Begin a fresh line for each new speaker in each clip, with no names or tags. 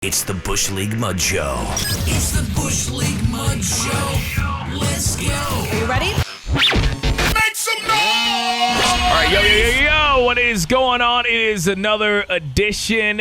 It's the Bush League Mud Show.
It's the Bush League Mud Show. Let's go.
Are you ready?
Make some noise!
All right, yo, what is going on? It is another edition,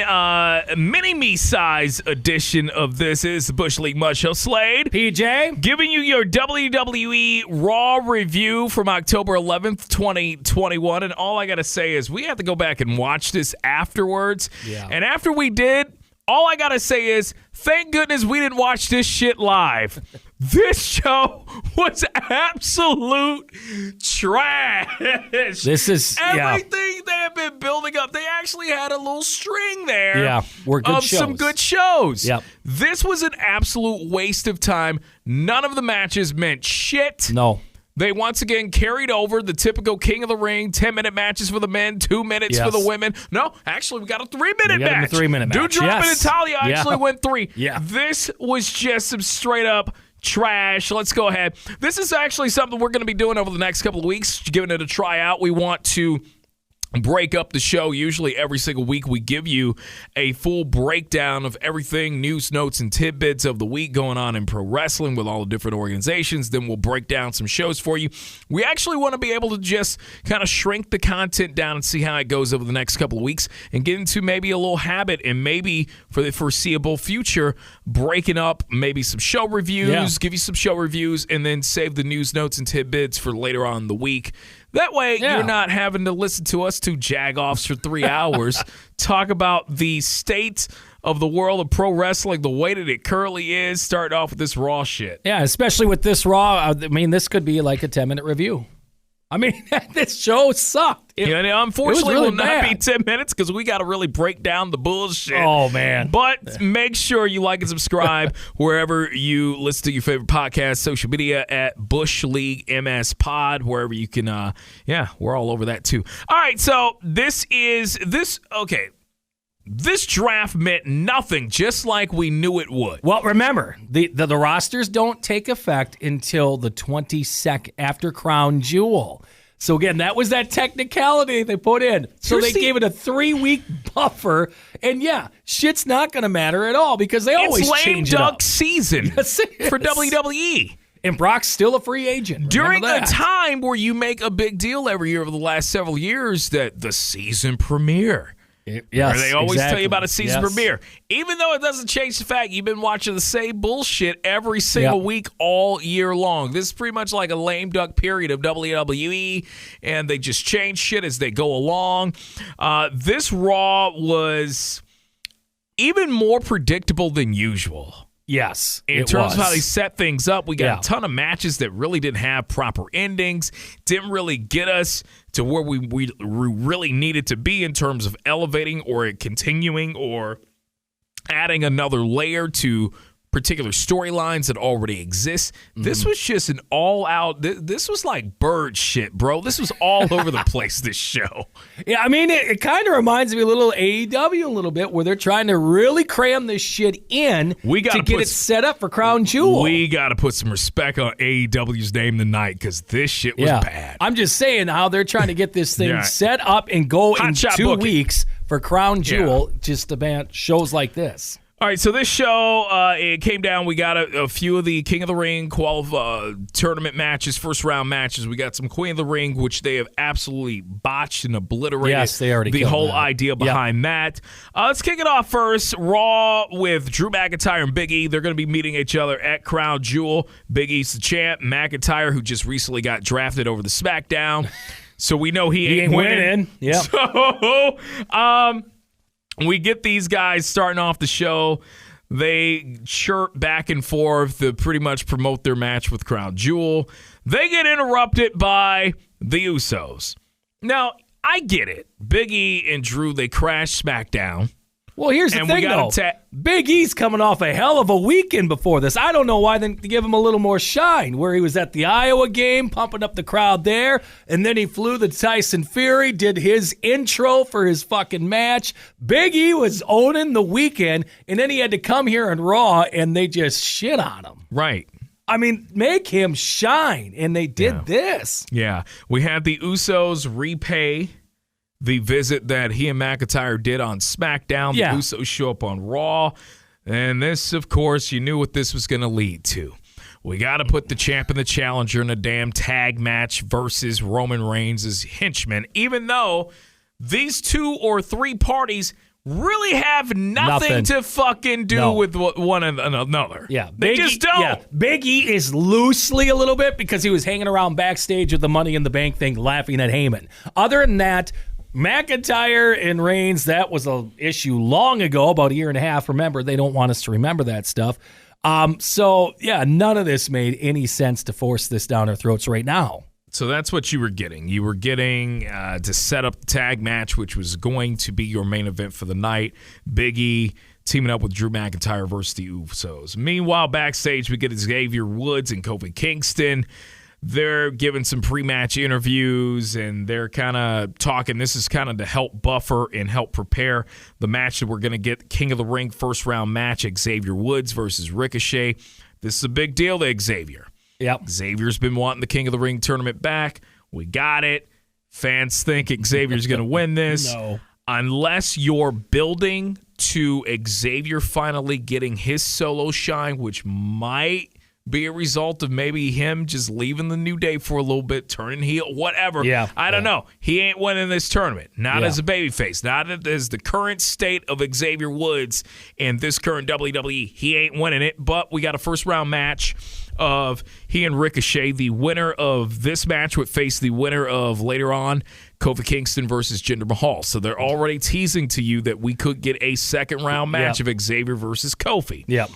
mini-me size edition of this. It is the Bush League Mud Show. Slade,
PJ,
giving you your WWE Raw review from October 11th, 2021. And all I got to say is we have to go back and watch this afterwards.
Yeah.
And after we did, all I got to say is thank goodness we didn't watch this shit live. This show was absolute trash.
This is
everything they have been building up. They actually had a little string there.
Yeah, we're good
of
shows.
some good shows.
Yep.
This was an absolute waste of time. None of the matches meant shit.
No.
They once again carried over the typical King of the Ring, 10-minute matches for the men, 2 minutes for the women. No, actually, we got a 3-minute match.
A 3-minute match.
Doudrop and Natalia actually went 3.
Yeah.
This was just some straight-up trash. Let's go ahead. This is actually something we're going to be doing over the next couple of weeks, giving it a try out. We want to break up the show. Usually every single week we give you a full breakdown of everything, news, notes, and tidbits of the week going on in pro wrestling with all the different organizations. Then we'll break down some shows for you. We actually want to be able to just kind of shrink the content down and see how it goes over the next couple of weeks and get into maybe a little habit and maybe for the foreseeable future breaking up maybe some show reviews, give you some show reviews, and then save the news, notes, and tidbits for later on in the week. That way, you're not having to listen to us two jag-offs for 3 hours talk about the state of the world of pro wrestling, the way that it currently is, starting off with this Raw shit.
Yeah, especially with this Raw. I mean, this could be like a 10-minute review. I mean, this show sucked.
Unfortunately,
it
will
was
not
really
be
bad.
10 minutes because we got to really break down the bullshit.
Oh, man.
But make sure you like and subscribe wherever you listen to your favorite podcast, social media at Bush League MS Pod, wherever you can. We're all over that too. All right, so this draft meant nothing, just like we knew it would.
Well, remember, the rosters don't take effect until the 22nd after Crown Jewel. So, again, that was that technicality they put in. So they gave it a 3-week buffer. And, shit's not going to matter at all because they always change it up.
It's lame duck season for WWE.
And Brock's still a free agent.
During a time where you make a big deal every year over the last several years that the season premiere.
Yes,
or they always tell you about a season premiere. Even though it doesn't change the fact you've been watching the same bullshit every single week all year long. This is pretty much like a lame duck period of WWE, and they just change shit as they go along. This Raw was even more predictable than usual.
Yes,
in terms of how they set things up, we got a ton of matches that really didn't have proper endings, didn't really get us to where we really needed to be in terms of elevating or continuing or adding another layer to particular storylines that already exist. This was just an all-out, this was like bird shit, bro. This was all over the place, this show.
Yeah, I mean, it kind of reminds me a little AEW a little bit, where they're trying to really cram this shit in to get it set up for Crown Jewel.
We got to put some respect on AEW's name tonight because this shit was bad.
I'm just saying how they're trying to get this thing set up and go in 2 weeks for Crown Jewel, just about shows like this.
All right, so this show, it came down. We got a few of the King of the Ring tournament matches, first-round matches. We got some Queen of the Ring, which they have absolutely botched and obliterated.
Yes, they already
the
killed
whole
that.
idea behind that. Let's kick it off first. Raw with Drew McIntyre and Biggie. They're going to be meeting each other at Crown Jewel. Big E's the champ. McIntyre, who just recently got drafted over to SmackDown. So we know he ain't winning.
Yeah.
So, we get these guys starting off the show. They chirp back and forth to pretty much promote their match with Crown Jewel. They get interrupted by the Usos. Now, I get it. Big E and Drew, they crash SmackDown.
Well, here's the thing, though. Big E's coming off a hell of a weekend before this. I don't know why they give him a little more shine, where he was at the Iowa game, pumping up the crowd there, and then he flew the Tyson Fury, did his intro for his fucking match. Big E was owning the weekend, and then he had to come here on Raw, and they just shit on him.
Right.
I mean, make him shine, and they did this.
Yeah. We had the Usos repay the visit that he and McIntyre did on SmackDown. The Usos show up on Raw. And this, of course, you knew what this was going to lead to. We got to put the champ and the challenger in a damn tag match versus Roman Reigns' henchmen, even though these 2 or 3 parties really have nothing to fucking do with one another.
Yeah,
they just don't.
Yeah. Biggie is loosely a little bit because he was hanging around backstage with the Money in the Bank thing, laughing at Heyman. Other than that, McIntyre and Reigns, that was an issue long ago, about a year and a half. Remember, they don't want us to remember that stuff. So, yeah, none of this made any sense to force this down our throats right now.
So that's what you were getting. You were getting to set up the tag match, which was going to be your main event for the night. Biggie teaming up with Drew McIntyre versus the Usos. Meanwhile, backstage, we get Xavier Woods and Kofi Kingston. They're giving some pre-match interviews, and they're kind of talking. This is kind of to help buffer and help prepare the match that we're going to get, King of the Ring first-round match, Xavier Woods versus Ricochet. This is a big deal to Xavier.
Yep.
Xavier's been wanting the King of the Ring tournament back. We got it. Fans think Xavier's going to win this.
No.
Unless you're building to Xavier finally getting his solo shine, which might be a result of maybe him just leaving the New Day for a little bit, turning heel, whatever.
Yeah,
I don't know. He ain't winning this tournament. Not as a babyface. Not as the current state of Xavier Woods in this current WWE. He ain't winning it, but we got a first-round match of he and Ricochet. The winner of this match would face the winner of later on Kofi Kingston versus Jinder Mahal. So they're already teasing to you that we could get a second-round match of Xavier versus Kofi.
Yep.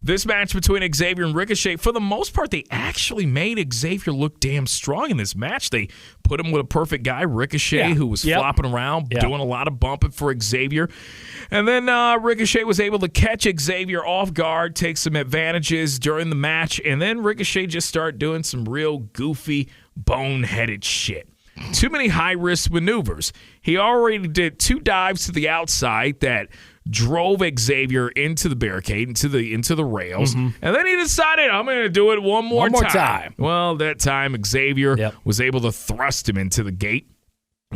This match between Xavier and Ricochet, for the most part, they actually made Xavier look damn strong in this match. They put him with a perfect guy, Ricochet, who was flopping around, doing a lot of bumping for Xavier. And then Ricochet was able to catch Xavier off guard, take some advantages during the match, and then Ricochet just started doing some real goofy, boneheaded shit. Too many high-risk maneuvers. He already did 2 dives to the outside that drove Xavier into the barricade, into the rails, and then he decided, I'm going to do it one more time. Well, that time Xavier was able to thrust him into the gate.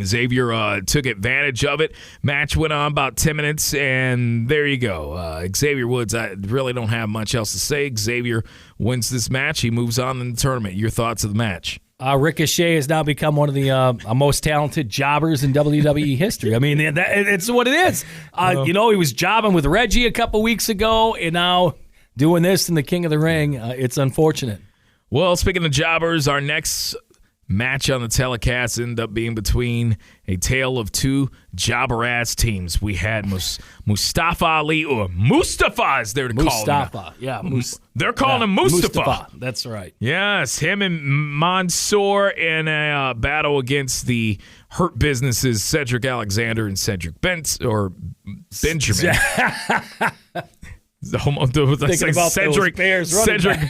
Xavier took advantage of it. Match went on about 10 minutes, and there you go. Xavier Woods, I really don't have much else to say. Xavier wins this match. He moves on in the tournament. Your thoughts of the match?
Ricochet has now become one of the most talented jobbers in WWE history. I mean, it's what it is. He was jobbing with Reggie a couple weeks ago, and now doing this in the King of the Ring. It's unfortunate.
Well, speaking of jobbers, our next match on the telecast ended up being between a tale of 2 jobber-ass teams. We had Mustafa Ali, or Mustafa as they're calling him.
Mustafa, yeah.
They're calling him Mustafa.
That's right.
Yes, him and Mansoor in a battle against the Hurt Businesses, Cedric Alexander and Cedric Benjamin. Cedric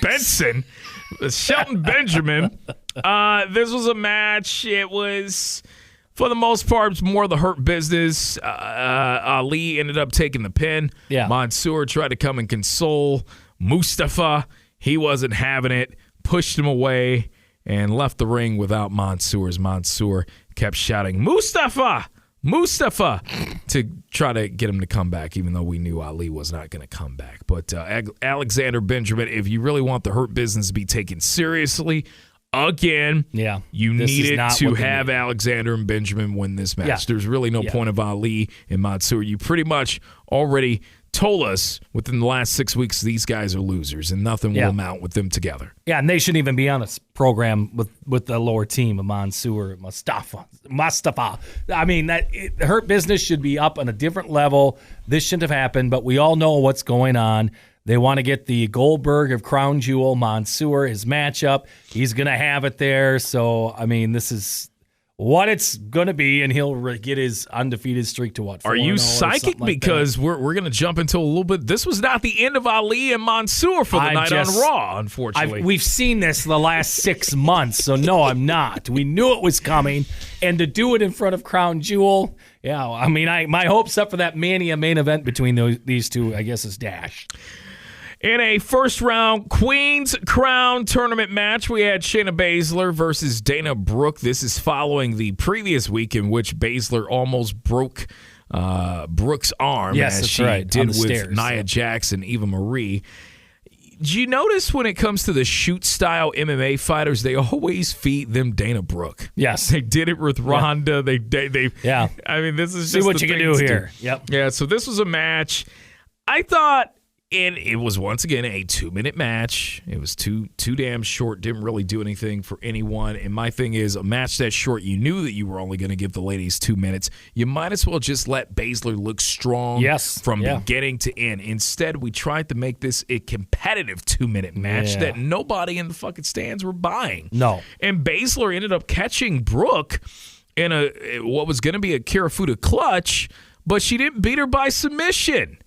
Benson. Shelton Benjamin. This was a match. It was, for the most part, more the Hurt Business. Ali ended up taking the pin.
Yeah.
Mansoor tried to come and console Mustafa. He wasn't having it. Pushed him away and left the ring without Mansoor, as Mansoor kept shouting, Mustafa! Mustafa, to try to get him to come back, even though we knew Ali was not going to come back. But Alexander Benjamin, if you really want the Hurt Business to be taken seriously, again, you needed to have Alexander and Benjamin win this match. There's really no point of Ali and Mansoor. You pretty much already told us within the last 6 weeks these guys are losers and nothing will amount with them together.
Yeah, and they shouldn't even be on a program with the lower team of Mansoor, Mustafa. I mean, Hurt Business should be up on a different level. This shouldn't have happened, but we all know what's going on. They want to get the Goldberg of Crown Jewel, Mansoor, his matchup. He's going to have it there. So, I mean, this is what it's going to be, and he'll get his undefeated streak to what?
Are you psychic? Because we're going to jump into a little bit. This was not the end of Ali and Mansoor for the night on Raw, unfortunately.
We've seen this the last 6 months, so no, I'm not. We knew it was coming, and to do it in front of Crown Jewel, I mean, my hopes up for that Mania main event between these two, I guess, is dashed.
In a first-round Queen's Crown tournament match, we had Shayna Baszler versus Dana Brooke. This is following the previous week in which Baszler almost broke Brooke's arm,
Yes,
as
that's
she
right,
did
on
with
the stairs,
Nia Jax and Eva Marie. Do you notice when it comes to the shoot-style MMA fighters, they always feed them Dana Brooke?
Yes.
They did it with Ronda. They
Yeah.
I mean, this is
See
just
what
the
you can
thing
do
to
here. Yep.
Yeah, so this was a match. I thought it was once again a 2-minute match. It was too damn short, didn't really do anything for anyone. And my thing is, a match that short, you knew that you were only going to give the ladies 2 minutes. You might as well just let Baszler look strong from beginning to end. Instead, we tried to make this a competitive 2-minute match that nobody in the fucking stands were buying.
No.
And Baszler ended up catching Brooke in what was going to be a Kirifuda clutch, but she didn't beat her by submission.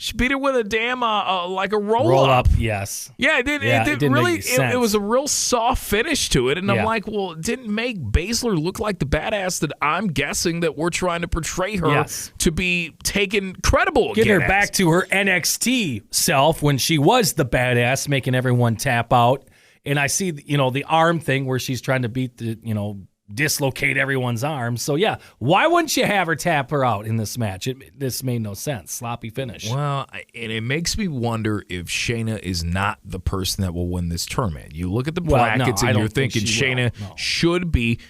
She beat her with a damn like a roll up.
Yes.
Yeah, it didn't really. It was a real soft finish to it, and I'm like, well, it didn't make Baszler look like the badass that I'm guessing that we're trying to portray her to be taken credible.
Get her back to her NXT self when she was the badass, making everyone tap out. And I see, the arm thing where she's trying to beat the, dislocate everyone's arms. So, yeah, why wouldn't you have her tap her out in this match? This made no sense. Sloppy finish.
Well, and it makes me wonder if Shayna is not the person that will win this tournament. You look at the brackets and you're thinking Shayna should be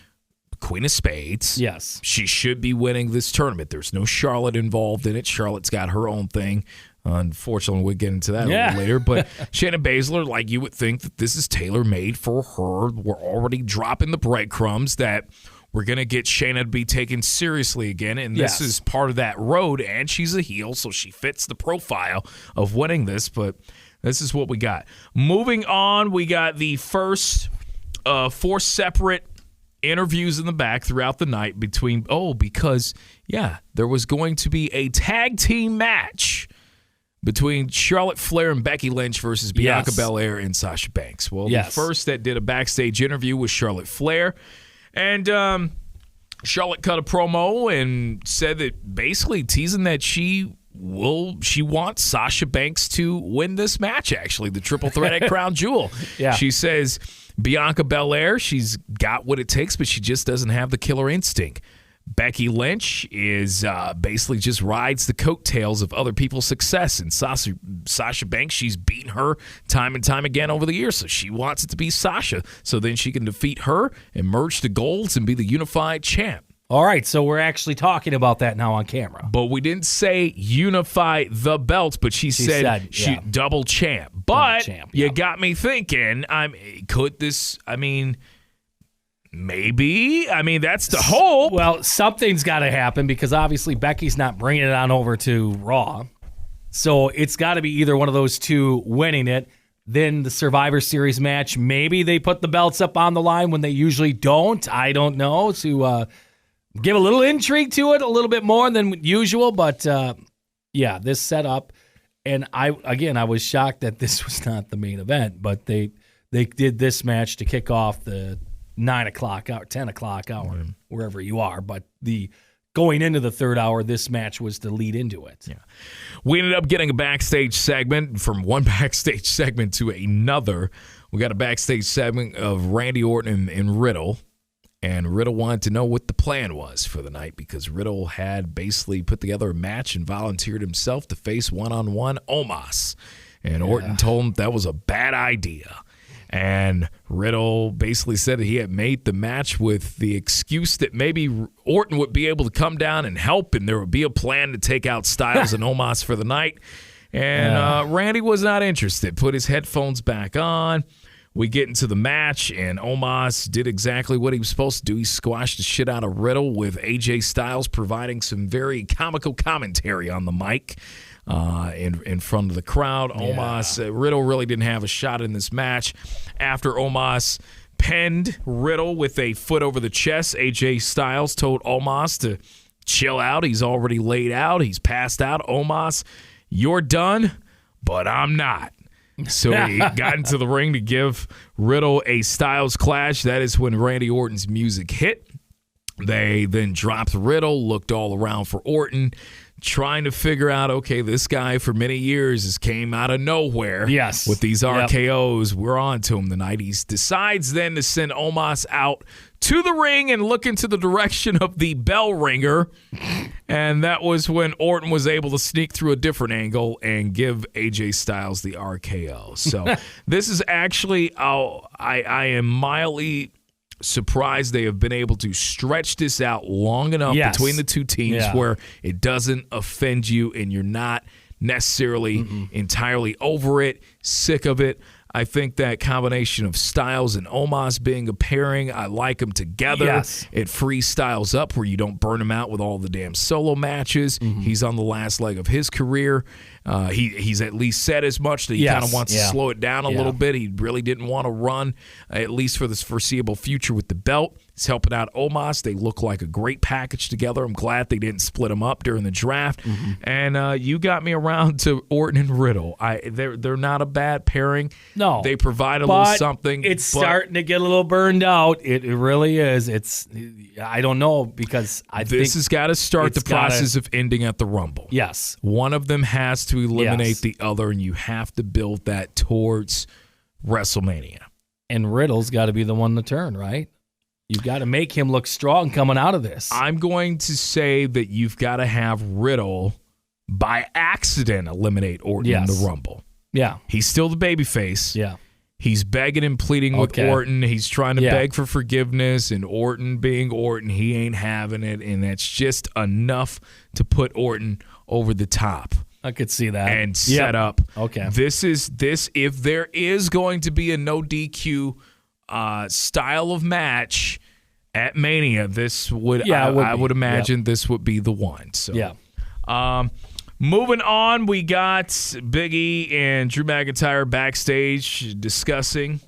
Queen of Spades.
Yes.
She should be winning this tournament. There's no Charlotte involved in it. Charlotte's got her own thing. Unfortunately, we'll get into that a little later. But Shayna Baszler, you would think that this is tailor-made for her. We're already dropping the breadcrumbs that we're going to get Shayna to be taken seriously again. And this is part of that road. And she's a heel, so she fits the profile of winning this. But this is what we got. Moving on, we got the first 4 separate interviews in the back throughout the night because there was going to be a tag team match between Charlotte Flair and Becky Lynch versus Bianca Belair and Sasha Banks. Well, the first that did a backstage interview was Charlotte Flair. And Charlotte cut a promo and said that basically teasing that she wants Sasha Banks to win this match, actually, the triple threat at Crown Jewel. She says Bianca Belair, she's got what it takes, but she just doesn't have the killer instinct. Becky Lynch is basically just rides the coattails of other people's success. And Sasha Banks, she's beaten her time and time again over the years, so she wants it to be Sasha. So then she can defeat her and merge the golds and be the unified champ.
All right, so we're actually talking about that now on camera.
But we didn't say unify the belts, but she said she double champ. But you got me thinking, maybe. That's the hope.
Well, something's got to happen because obviously Becky's not bringing it on over to Raw. So it's got to be either one of those two winning it. Then the Survivor Series match, maybe they put the belts up on the line when they usually don't. I don't know, to give a little intrigue to it, a little bit more than usual. But, this setup. And I was shocked that this was not the main event. But they did this match to kick off the 9 o'clock hour, 10 o'clock hour, wherever you are. But going into the third hour, this match was to lead into it.
Yeah. We ended up getting a backstage segment from one backstage segment to another. We got a backstage segment of Randy Orton and Riddle. And Riddle wanted to know what the plan was for the night because Riddle had basically put together a match and volunteered himself to face one-on-one Omos. And Orton told him that was a bad idea. And Riddle basically said that he had made the match with the excuse that maybe Orton would be able to come down and help, and there would be a plan to take out Styles and Omos for the night. And Randy was not interested. Put his headphones back on. We get into the match, and Omos did exactly what he was supposed to do. He squashed the shit out of Riddle with AJ Styles providing some very comical commentary on the mic. In front of the crowd. Riddle really didn't have a shot in this match. After Omos pinned Riddle with a foot over the chest, AJ Styles told Omos to chill out. He's already laid out. He's passed out. Omos, you're done, but I'm not. So he got into the ring to give Riddle a Styles clash. That is when Randy Orton's music hit. They then dropped Riddle, looked all around for Orton, trying to figure out, okay, this guy for many years has came out of nowhere.
Yes.
With these RKOs. We're on to him tonight. He decides then to send Omos out to the ring and look into the direction of the bell ringer. And that was when Orton was able to sneak through a different angle and give AJ Styles the RKO. So this is actually, I am mildly surprised they have been able to stretch this out long enough between the two teams where it doesn't offend you and you're not necessarily entirely over it, sick of it. I think that combination of Styles and Omos being a pairing, I like them together.
Yes.
It frees Styles up where you don't burn him out with all the damn solo matches. He's on the last leg of his career. He's at least said as much that he kind of wants to slow it down a little bit. He really didn't want to run, at least for this foreseeable future with the belt. He's helping out Omos. They look like a great package together. I'm glad they didn't split them up during the draft. And you got me around to Orton and Riddle. They're not a bad pairing.
No.
They provide a little something.
It's starting to get a little burned out. It really is. I don't know because I think
this has got to start the process of ending at the Rumble.
Yes.
One of them has to eliminate the other, and you have to build that towards WrestleMania.
And Riddle's got to be the one to turn, right? You've got to make him look strong coming out of this.
I'm going to say that you've got to have Riddle, by accident, eliminate Orton in the Rumble.
Yeah.
He's still the babyface.
Yeah.
He's begging and pleading with Orton. He's trying to beg for forgiveness, and Orton being Orton, he ain't having it, and that's just enough to put Orton over the top.
I could see that.
And set up.
Okay.
This, if there is going to be a no DQ style of match at Mania, this would I would imagine this would be the one. So moving on, we got Biggie and Drew McIntyre backstage discussing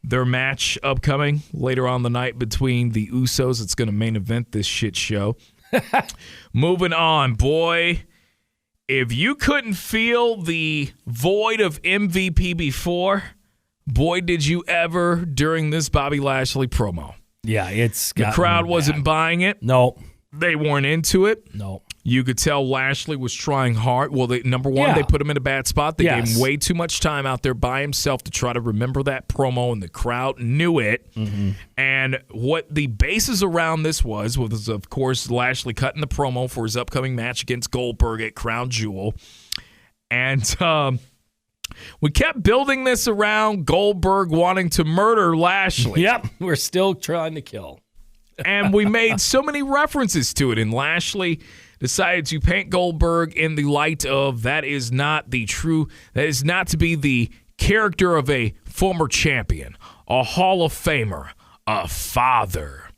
their match upcoming later on the night between the Usos. It's going to main event this shit show. Moving on, boy. If you couldn't feel the void of MVP before, boy, did you ever during this Bobby Lashley promo.
Yeah,
the crowd wasn't buying it.
No.
They weren't into it.
No.
You could tell Lashley was trying hard. Well, number one, they put him in a bad spot. They gave him way too much time out there by himself to try to remember that promo, and the crowd knew it. And what the basis around this was, of course, Lashley cutting the promo for his upcoming match against Goldberg at Crown Jewel. And we kept building this around Goldberg wanting to murder Lashley.
Yep, we're still trying to kill.
And we made so many references to it, and Lashley decided to paint Goldberg in the light of that is not to be the character of a former champion, a Hall of Famer, a father.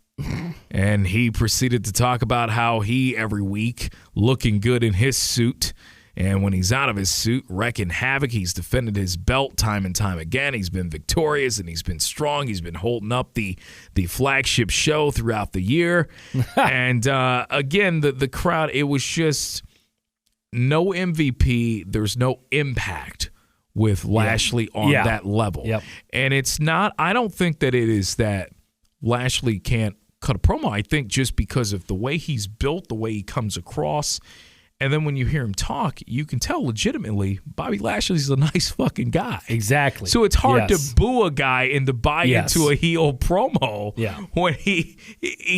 And he proceeded to talk about how he, every week, looking good in his suit, and when he's out of his suit, wrecking havoc. He's defended his belt time and time again. He's been victorious, and he's been strong. He's been holding up the flagship show throughout the year. And again, the crowd, it was just no MVP. There's no impact with Lashley on that level.
Yep.
And it's not, I don't think that it is that Lashley can't cut a promo. I think just because of the way he's built, the way he comes across. And then when you hear him talk, you can tell legitimately Bobby Lashley's a nice fucking guy.
Exactly.
So it's hard to boo a guy and to buy into a heel promo when he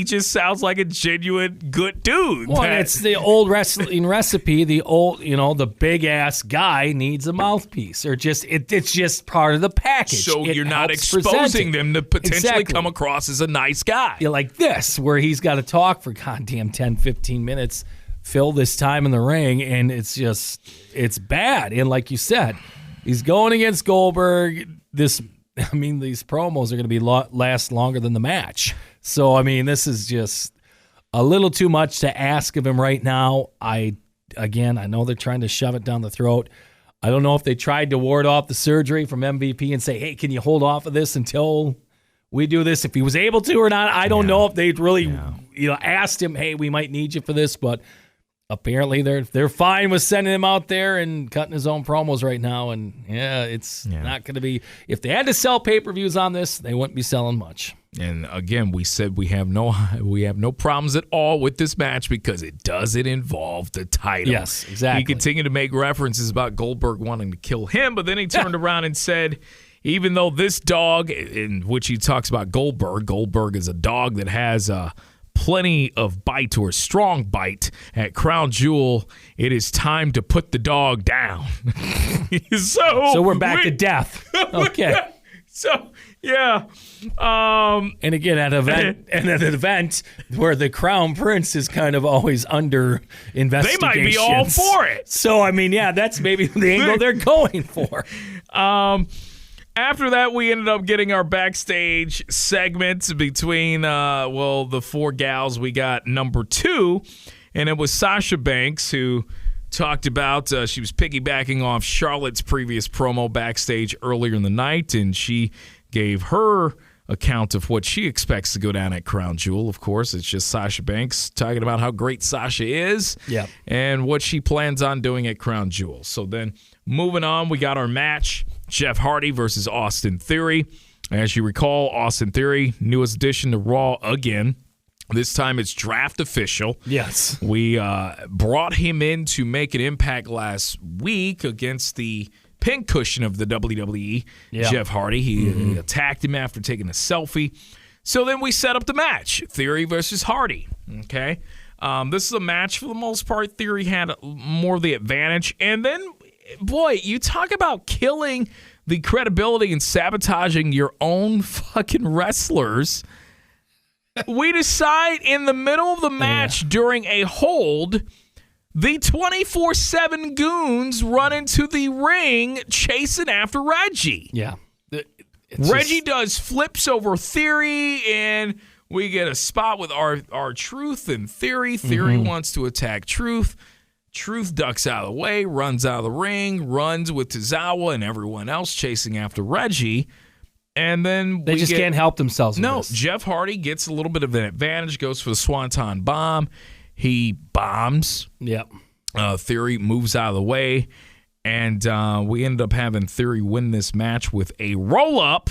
just sounds like a genuine good dude.
Well, it's the old wrestling recipe. The old, the big ass guy needs a mouthpiece, or just it's just part of the package.
So you're not exposing them to potentially come across as a nice guy.
Yeah, like this, where he's got to talk for goddamn 10, 15 minutes. Fill this time in the ring, and it's bad. And like you said, he's going against Goldberg. These promos are going to be last longer than the match. So, this is just a little too much to ask of him right now. I know they're trying to shove it down the throat. I don't know if they tried to ward off the surgery from MVP and say, hey, can you hold off of this until we do this, if he was able to or not. I don't know if they really asked him, hey, we might need you for this, but apparently they're fine with sending him out there and cutting his own promos right now. And it's not going to be. If they had to sell pay-per-views on this, they wouldn't be selling much.
And again, we said we have no problems at all with this match because it doesn't involve the title.
Yes, exactly.
He continued to make references about Goldberg wanting to kill him, but then he turned around and said, even though this dog, in which he talks about Goldberg is a dog that has plenty of bite or strong bite at Crown Jewel, it is time to put the dog down. So
we're back to death. Okay.
So, yeah.
And again, at an event where the Crown Prince is kind of always under investigation.
They might be all for it.
So, I mean, that's maybe the angle they're going for.
After that, we ended up getting our backstage segment between, the four gals. We got number 2, and it was Sasha Banks who talked about she was piggybacking off Charlotte's previous promo backstage earlier in the night, and she gave her account of what she expects to go down at Crown Jewel. Of course, it's just Sasha Banks talking about how great Sasha is and what she plans on doing at Crown Jewel. So then moving on, we got our match, Jeff Hardy versus Austin Theory. As you recall, Austin Theory, newest addition to Raw again. This time it's draft official.
Yes.
We brought him in to make an impact last week against the pincushion of the WWE, Jeff Hardy. He attacked him after taking a selfie. So then we set up the match, Theory versus Hardy. Okay? This is a match for the most part. Theory had more of the advantage. And then, boy, you talk about killing the credibility and sabotaging your own fucking wrestlers. We decide in the middle of the match during a hold, the 24/7 goons run into the ring chasing after Reggie.
Yeah.
Reggie does flips over Theory, and we get a spot with our Truth and Theory. Theory wants to attack Truth. Truth ducks out of the way, runs out of the ring, runs with Tozawa and everyone else chasing after Reggie. And then
they just can't help themselves.
No, Jeff Hardy gets a little bit of an advantage, goes for the Swanton bomb. He bombs.
Yep.
Theory moves out of the way, and we ended up having Theory win this match with a roll-up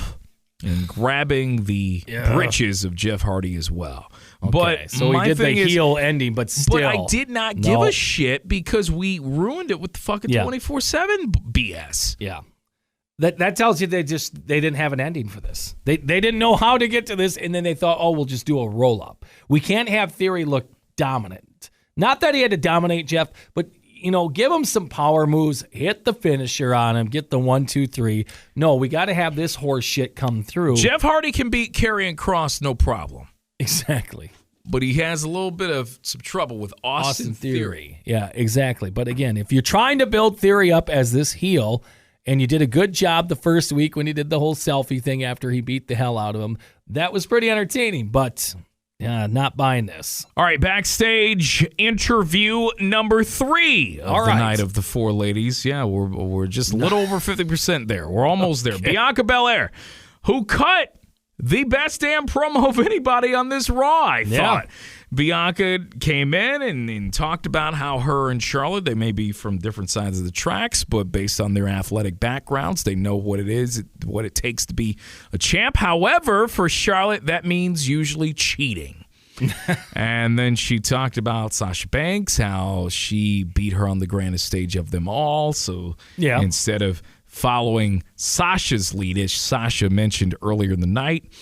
and grabbing the britches of Jeff Hardy as well.
Okay,
but
so he did the heel ending, but still.
But I did not give a shit because we ruined it with the fucking 24/7 BS.
Yeah. That tells you they didn't have an ending for this. They didn't know how to get to this, and then they thought, we'll just do a roll-up. We can't have Theory look dominant. Not that he had to dominate Jeff, but, give him some power moves, hit the finisher on him, get the 1, 2, 3. No, we got to have this horse shit come through.
Jeff Hardy can beat Karrion Kross, no problem.
Exactly.
But he has a little bit of some trouble with Austin Theory.
Yeah, exactly. But again, if you're trying to build Theory up as this heel, and you did a good job the first week when he did the whole selfie thing after he beat the hell out of him, that was pretty entertaining, but not buying this.
All right, backstage interview number 3 of the night of the 4 ladies. Yeah, we're just a little over 50% there. We're almost there.
Okay.
Bianca Belair, who cut the best damn promo of anybody on this Raw, I thought. Bianca came in and talked about how her and Charlotte, they may be from different sides of the tracks, but based on their athletic backgrounds, they know what it is, what it takes to be a champ. However, for Charlotte, that means usually cheating. And then she talked about Sasha Banks, how she beat her on the grandest stage of them all. So instead of following Sasha's lead, as Sasha mentioned earlier in the night,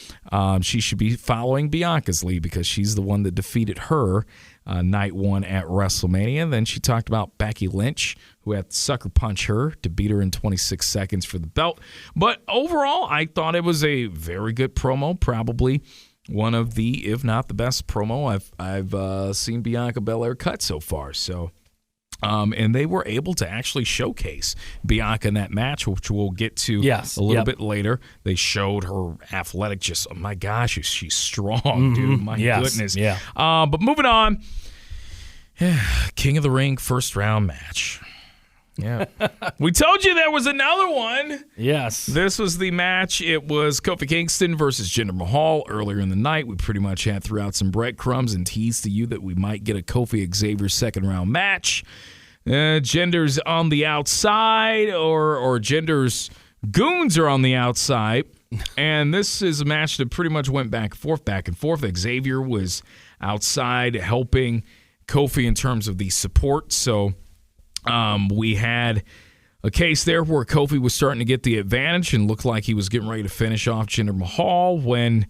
she should be following Bianca's lead because she's the one that defeated her night 1 at WrestleMania. And then she talked about Becky Lynch, who had to sucker punch her to beat her in 26 seconds for the belt. But overall, I thought it was a very good promo, probably one of the, if not the best promo I've seen Bianca Belair cut so far. So. And they were able to actually showcase Bianca in that match, which we'll get to a little bit later. They showed her athletic, just, oh my gosh, she's strong, dude. My goodness.
Yeah.
But moving on, King of the Ring first round match. Yeah. We told you there was another one.
Yes.
This was the match. It was Kofi Kingston versus Jinder Mahal earlier in the night. We pretty much had threw out some breadcrumbs and teased to you that we might get a Kofi Xavier second round match. Jinder's on the outside, or Jinder's goons are on the outside. And this is a match that pretty much went back and forth. Xavier was outside helping Kofi in terms of the support. So we had a case there where Kofi was starting to get the advantage and looked like he was getting ready to finish off Jinder Mahal when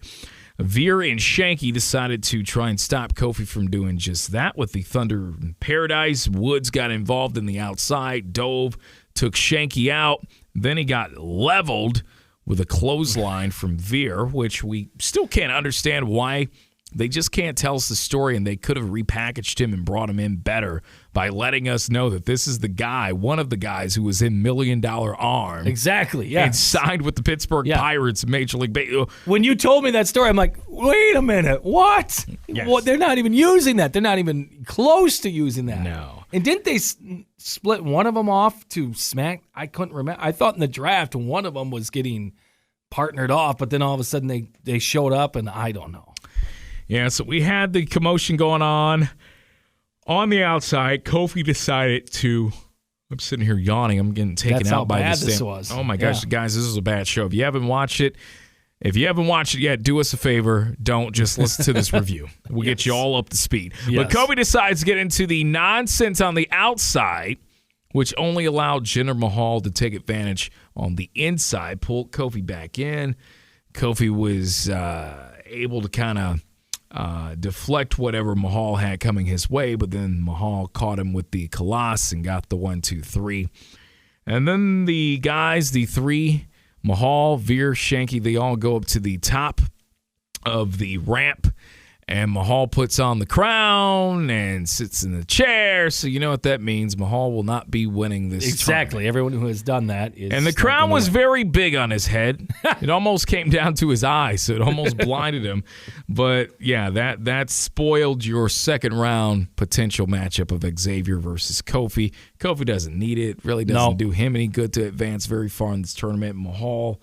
Veer and Shanky decided to try and stop Kofi from doing just that with the Thunder in Paradise. Woods got involved in the outside, dove, took Shanky out. Then he got leveled with a clothesline from Veer, which we still can't understand why. They just can't tell us the story, and they could have repackaged him and brought him in better by letting us know that this is the guy, one of the guys who was in $1 Million Arm.
Exactly, yeah.
And signed with the Pittsburgh Pirates Major League Baseball.
When you told me that story, I'm like, wait a minute, what?
Yes.
Well, they're not even using that. They're not even close to using that.
No.
And didn't they split one of them off to Smack? I couldn't remember. I thought in the draft one of them was getting partnered off, but then all of a sudden they showed up, and I don't know.
Yeah, so we had the commotion going on the outside. Kofi decided to. I'm sitting here yawning. I'm getting taken out by this.
This was.
Oh my gosh, guys, this is a bad show. If you haven't watched it yet, do us a favor. Don't just listen to this review. We'll get you all up to speed.
Yes.
But Kofi decides to get into the nonsense on the outside, which only allowed Jinder Mahal to take advantage on the inside, pulled Kofi back in. Kofi was able to kind of deflect whatever Mahal had coming his way, but then Mahal caught him with the Colossus and got the 1, 2, 3. And then the guys, the three, Mahal, Veer, Shanky, they all go up to the top of the ramp, and Mahal puts on the crown and sits in the chair. So you know what that means. Mahal will not be winning this
Exactly.
tournament.
Everyone who has done that is.
And the crown was very big on his head. It almost came down to his eyes, so it almost blinded him. But, yeah, that spoiled your second round potential matchup of Xavier versus Kofi. Kofi doesn't need it. Really doesn't do him any good to advance very far in this tournament. Mahal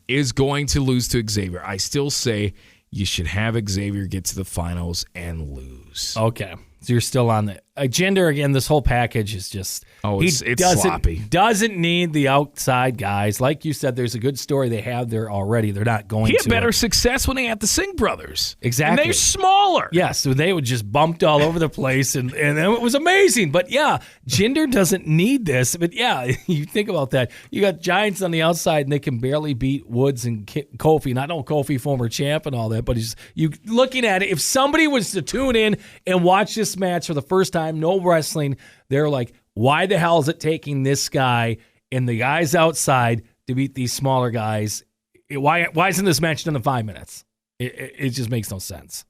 is going to lose to Xavier. I still say you should have Xavier get to the finals and lose.
Okay. So you're still on the Jinder again. This whole package is just
it's sloppy.
Doesn't need the outside guys. Like you said, there's a good story they have there already. They're not going.
He had better success when they had the Singh brothers.
Exactly,
and they're smaller.
Yes, so they would just bumped all over the place, and it was amazing. But yeah, Jinder doesn't need this. But yeah, you think about that. You got giants on the outside, and they can barely beat Woods and Kofi. And I know Kofi, former champ, and all that. But you looking at it, if somebody was to tune in and watch this match for the first time, no wrestling, they're like, why the hell is it taking this guy and the guys outside to beat these smaller guys? Why isn't this match done in 5 minutes? It just makes no sense.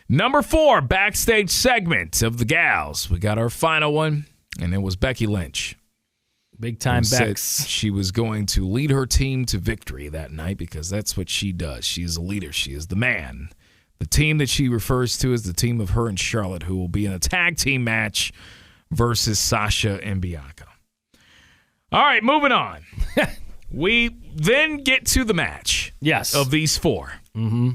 Number 4, backstage segment of the gals. We got our final one, and it was Becky Lynch.
Big time Bex.
She was going to lead her team to victory that night because that's what she does. She is a leader. She is the man. The team that she refers to is the team of her and Charlotte, who will be in a tag team match versus Sasha and Bianca. All right, moving on. We then get to the match.
Yes.
Of these 4.
Mm-hmm.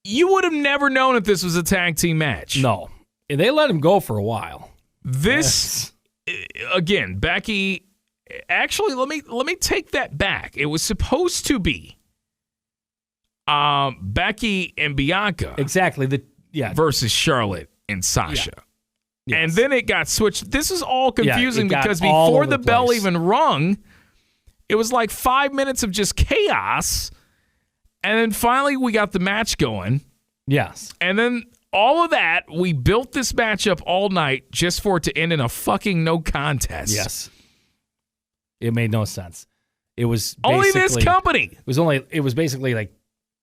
You would have never known if this was a tag team match.
No. And they let him go for a while.
This, again, Becky, actually, let me take that back. It was supposed to be Becky and Bianca.
Exactly.
Versus Charlotte and Sasha.
Yeah. Yes.
And then it got switched. This is all confusing because
all
before
over
the
the
bell
place.
even rung, it was like 5 minutes of just chaos. And then finally we got the match going.
Yes.
And then all of that, we built this match up all night just for it to end in a fucking no contest.
Yes. It made no sense. It was
only this company.
It was basically like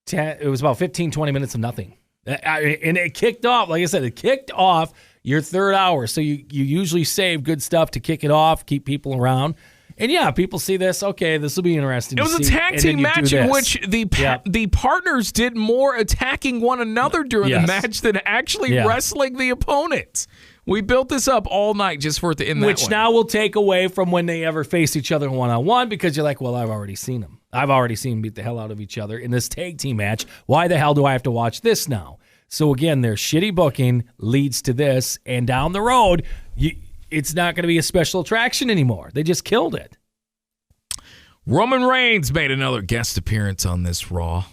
10, it was about 15, 20 minutes of nothing. And it kicked off, like I said, it kicked off your third hour. So you usually save good stuff to kick it off, keep people around. And yeah, people see this. Okay, this will be interesting.
It was a tag team match in which the partners did more attacking one another during the match than actually wrestling the opponent, We built this up all night just for it to end that way.
Which now will take away from when they ever face each other one-on-one because you're like, well, I've already seen them. I've already seen them beat the hell out of each other in this tag team match. Why the hell do I have to watch this now? So, again, their shitty booking leads to this, and down the road, it's not going to be a special attraction anymore. They just killed it.
Roman Reigns made another guest appearance on this Raw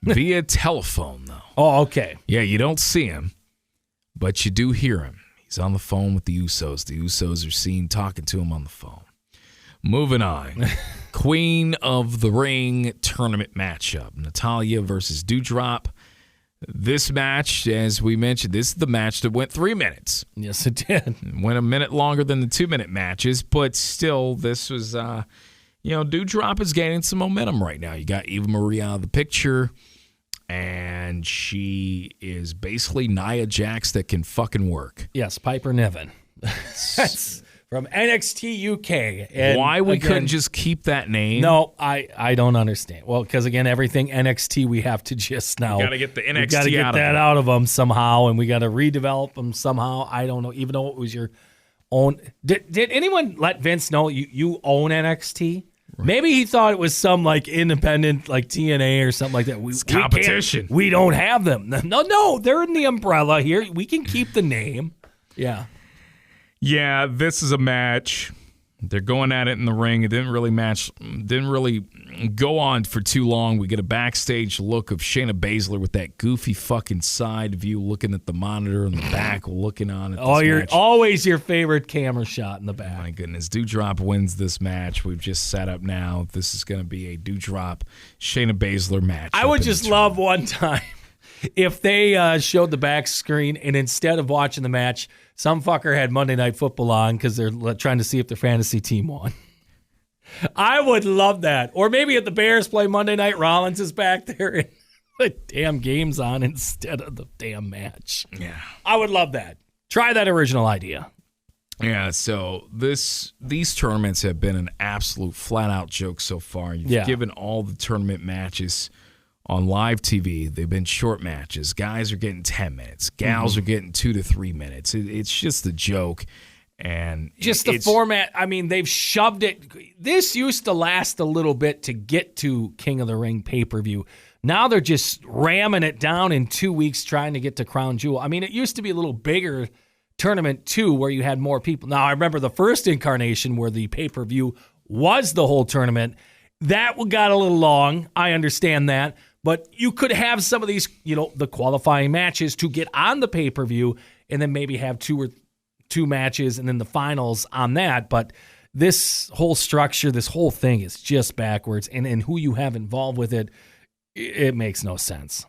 via telephone, though.
Oh, okay.
Yeah, you don't see him, but you do hear him. He's on the phone with the Usos. The Usos are seen talking to him on the phone. Moving on. Queen of the Ring tournament matchup. Natalya versus Doudrop. This match, as we mentioned, this is the match that went 3 minutes.
Yes, it did.
Went a minute longer than the 2-minute matches, but still, this was, Doudrop is gaining some momentum right now. You got Eva Marie out of the picture, and she is basically Nia Jax that can fucking work.
Yes, Piper Niven. That's from NXT UK. And
why we couldn't just keep that name?
No, I don't understand. Well, because again, everything NXT we have to just now.
Got to get the NXT
we got to get that out of them somehow, and we got to redevelop them somehow. I don't know. Even though it was your own. Did anyone let Vince know you own NXT? Right. Maybe he thought it was some like independent, like TNA or something like that.
It's competition.
We don't have them. No, they're in the umbrella here. We can keep the name. Yeah.
Yeah, this is a match. They're going at it in the ring. It didn't really go on for too long. We get a backstage look of Shayna Baszler with that goofy fucking side view looking at the monitor in the back, looking on at this match.
Always your favorite camera shot in the back.
My goodness. Doudrop wins this match. We've just set up now. This is going to be a Doudrop Shayna Baszler match.
I would just love one time if they showed the back screen and instead of watching the match, some fucker had Monday Night Football on because they're trying to see if their fantasy team won. I would love that. Or maybe if the Bears play Monday night, Rollins is back there and the damn game's on instead of the damn match.
Yeah.
I would love that. Try that original idea.
Yeah, so these tournaments have been an absolute flat-out joke so far. You've given all the tournament matches on live TV, they've been short matches. Guys are getting 10 minutes. Gals are getting 2 to 3 minutes. It's just a joke. And
just the format, I mean, they've shoved it. This used to last a little bit to get to King of the Ring pay-per-view. Now they're just ramming it down in 2 weeks trying to get to Crown Jewel. I mean, it used to be a little bigger tournament, too, where you had more people. Now, I remember the first incarnation where the pay-per-view was the whole tournament. That got a little long. I understand that. But you could have some of these, the qualifying matches to get on the pay-per-view and then maybe have two matches and then the finals on that. But this whole structure, this whole thing is just backwards. And who you have involved with it, it makes no sense.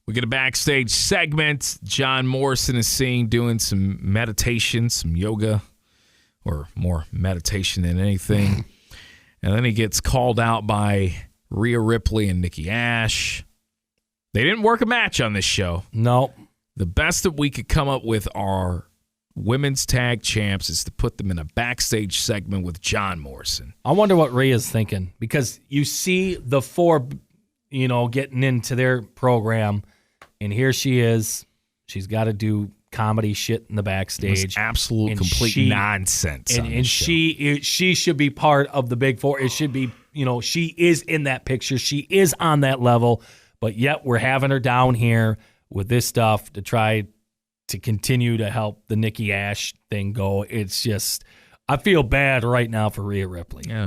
We get a backstage segment. John Morrison is seen doing some meditation, some yoga, or more meditation than anything. And then he gets called out by Rhea Ripley and Nikki Ash. They didn't work a match on this show.
No.
The best that we could come up with are women's tag champs is to put them in a backstage segment with John Morrison.
I wonder what Rhea's thinking because you see the four, getting into their program, and here she is. She's got to do comedy shit in the backstage.
It was absolute complete nonsense.
And she should be part of the big four. It should be, she is in that picture. She is on that level, but yet we're having her down here with this stuff to try to continue to help the Nikki Ash thing go. It's just, I feel bad right now for Rhea Ripley.
I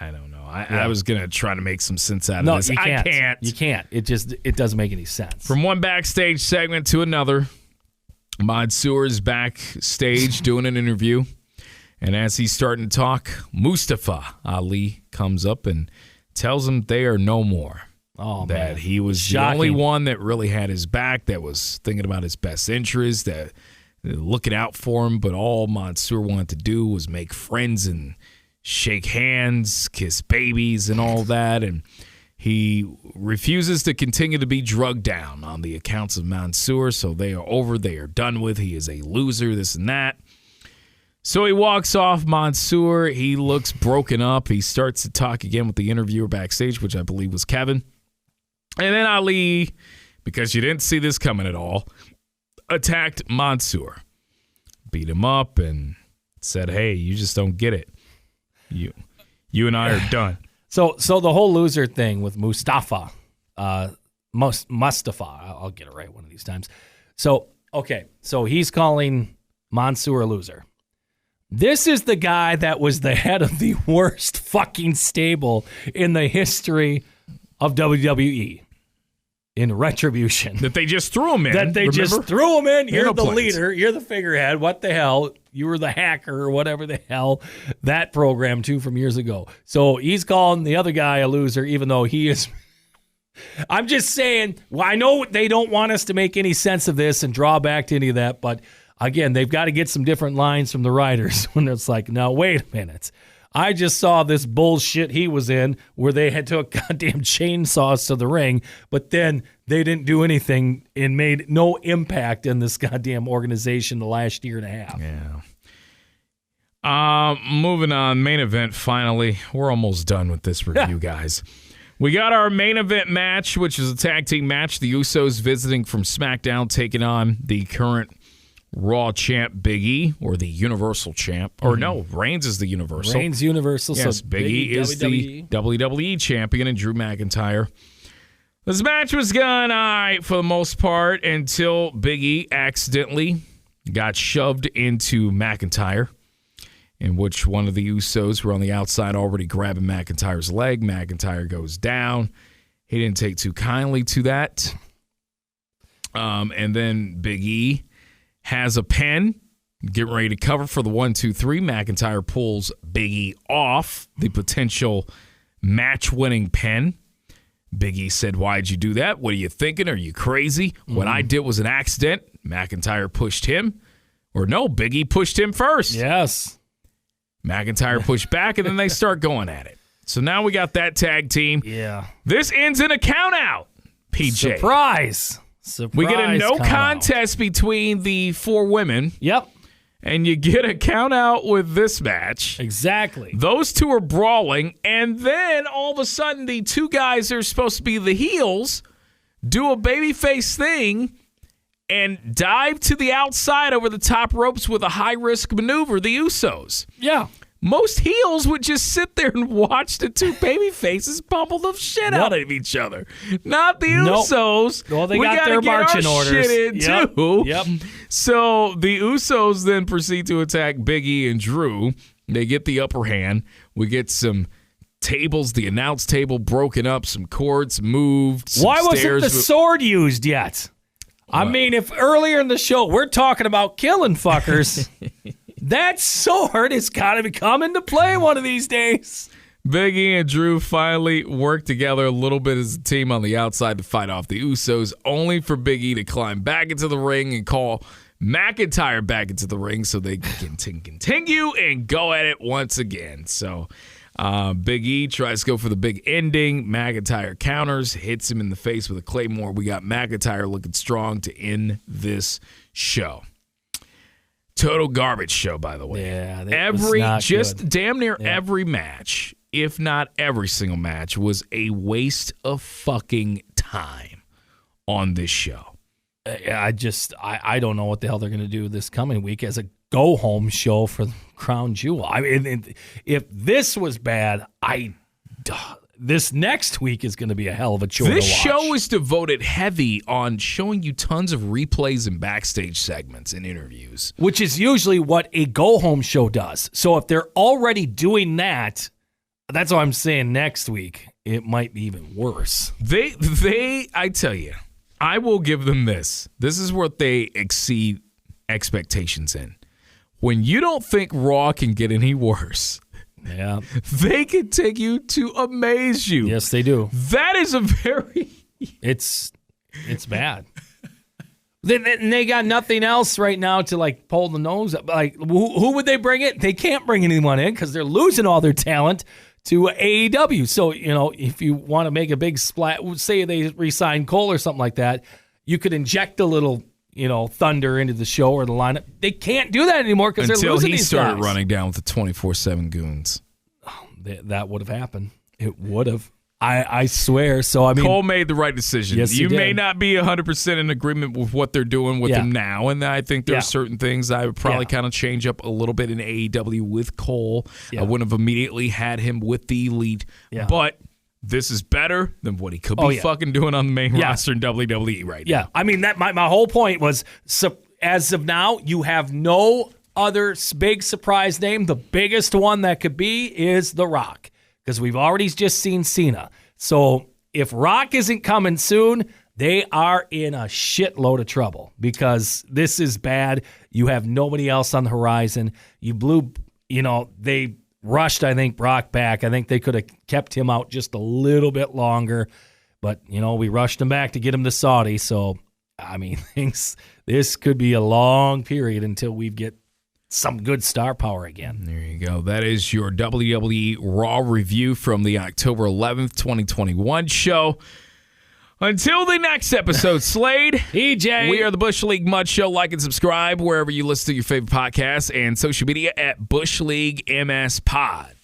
don't know. I was going to try to make some sense out of this.
You can't.
I can't.
You can't. It doesn't make any sense.
From one backstage segment to another, Mansoor is backstage doing an interview. And as he's starting to talk, Mustafa Ali comes up and tells him they are no more.
Oh,
that
man.
He was
Shocking.
The only one that really had his back, that was thinking about his best interest, that looking out for him. But all Mansoor wanted to do was make friends and shake hands, kiss babies, and all that. And he refuses to continue to be drugged down on the accounts of Mansoor. So they are over. They are done with. He is a loser, this and that. So he walks off. Mansoor, he looks broken up. He starts to talk again with the interviewer backstage, which I believe was Kevin. And then Ali, because you didn't see this coming at all, attacked Mansoor, beat him up, and said, "Hey, you just don't get it. You and I are done."
So the whole loser thing with Mustafa, Mustafa, I'll get it right one of these times. So he's calling Mansoor a loser. This is the guy that was the head of the worst fucking stable in the history of WWE. In Retribution.
That they just threw him in.
Just threw him in. You're the
Airplanes.
leader. You're the figurehead. What the hell? You were the hacker or whatever the hell. That program, too, from years ago. So he's calling the other guy a loser, even though he is... I'm just saying, well, I know they don't want us to make any sense of this and draw back to any of that, but again, they've got to get some different lines from the writers when it's like, no, wait a minute. I just saw this bullshit he was in where they had took goddamn chainsaws to the ring, but then they didn't do anything and made no impact in this goddamn organization the last year and a half.
Yeah. Moving on, main event, finally. We're almost done with this review, guys. We got our main event match, which is a tag team match. The Usos visiting from SmackDown, taking on the current Raw champ Biggie, or the Universal champ. Or no, Reigns is the Universal.
Reigns Universal.
Yes,
so
Biggie is
WWE.
the WWE champion, and Drew McIntyre. This match was going all right for the most part until Biggie accidentally got shoved into McIntyre, in which one of the Usos were on the outside already grabbing McIntyre's leg. McIntyre goes down. He didn't take too kindly to that. And then Biggie has a pin, getting ready to cover for the 1-2-3. McIntyre pulls Biggie off the potential match-winning pin. Biggie said, "Why'd you do that? What are you thinking? Are you crazy? What I did was an accident." McIntyre pushed him. Or no, Biggie pushed him first.
Yes.
McIntyre pushed back, and then they start going at it. So now we got that tag team.
Yeah.
This ends in a count-out, PJ.
Surprise.
We get a no contest between the four women.
Yep.
And you get a count out with this match.
Exactly.
Those two are brawling, and then all of a sudden the two guys that are supposed to be the heels do a babyface thing and dive to the outside over the top ropes with a high-risk maneuver, the Usos.
Yeah.
Most heels would just sit there and watch the two baby faces pummel the shit out of each other. Not the Usos.
Well, they
we
got their marching orders.
Shit in too.
Yep.
So the Usos then proceed to attack Biggie and Drew. They get the upper hand. We get some tables, the announce table broken up, some cords moved.
Why wasn't the sword used yet? I mean, if earlier in the show we're talking about killing fuckers, that sword has got to come into play one of these days.
Biggie and Drew finally work together a little bit as a team on the outside to fight off the Usos, only for Biggie to climb back into the ring and call McIntyre back into the ring so they can continue and go at it once again. So Big E tries to go for the big ending. McIntyre counters, hits him in the face with a Claymore. We got McIntyre looking strong to end this show. Total garbage show, by the way.
Yeah,
damn near every match, if not every single match, was a waste of fucking time on this show.
I don't know what the hell they're going to do this coming week as a go-home show for Crown Jewel. I mean, if this was bad, this next week is going to be a hell of a chore to watch.
This show is devoted heavy on showing you tons of replays and backstage segments and interviews.
Which is usually what a go-home show does. So if they're already doing that, that's what I'm saying next week. It might be even worse.
I tell you, I will give them this. This is what they exceed expectations in. When you don't think Raw can get any worse,
yeah,
they continue to amaze you.
Yes, they do.
That is a very...
It's bad. They got nothing else right now to like pull the nose up. Like who would they bring it? They can't bring anyone in because they're losing all their talent to AEW. So, if you want to make a big splat, say they re-sign Cole or something like that, you could inject a little, thunder into the show or the lineup. They can't do that anymore because they're losing these guys.
Until he started running down with the 24/7 goons.
That would have happened. It would have. I swear. So, I mean,
Cole made the right decision.
Yes, he
you
did.
may not be 100% in agreement with what they're doing with him now, and I think there are certain things I would probably kind of change up a little bit in AEW with Cole. I wouldn't have immediately had him with the Elite, but this is better than what he could be fucking doing on the main roster in WWE right now.
Yeah, I mean, that my whole point was, as of now, you have no other big surprise name. The biggest one that could be is The Rock, because we've already just seen Cena. So if Rock isn't coming soon, they are in a shitload of trouble, because this is bad. You have nobody else on the horizon. You blew, they rushed, I think, Brock back. I think they could have kept him out just a little bit longer, but, we rushed him back to get him to Saudi. So, I mean, this could be a long period until we get some good star power again.
There you go. That is your WWE Raw review from the October 11th, 2021 show. Until the next episode, Slade,
PJ,
we are the Bush League Mud Show. Like and subscribe wherever you listen to your favorite podcasts, and social media at Bush League MS Pod.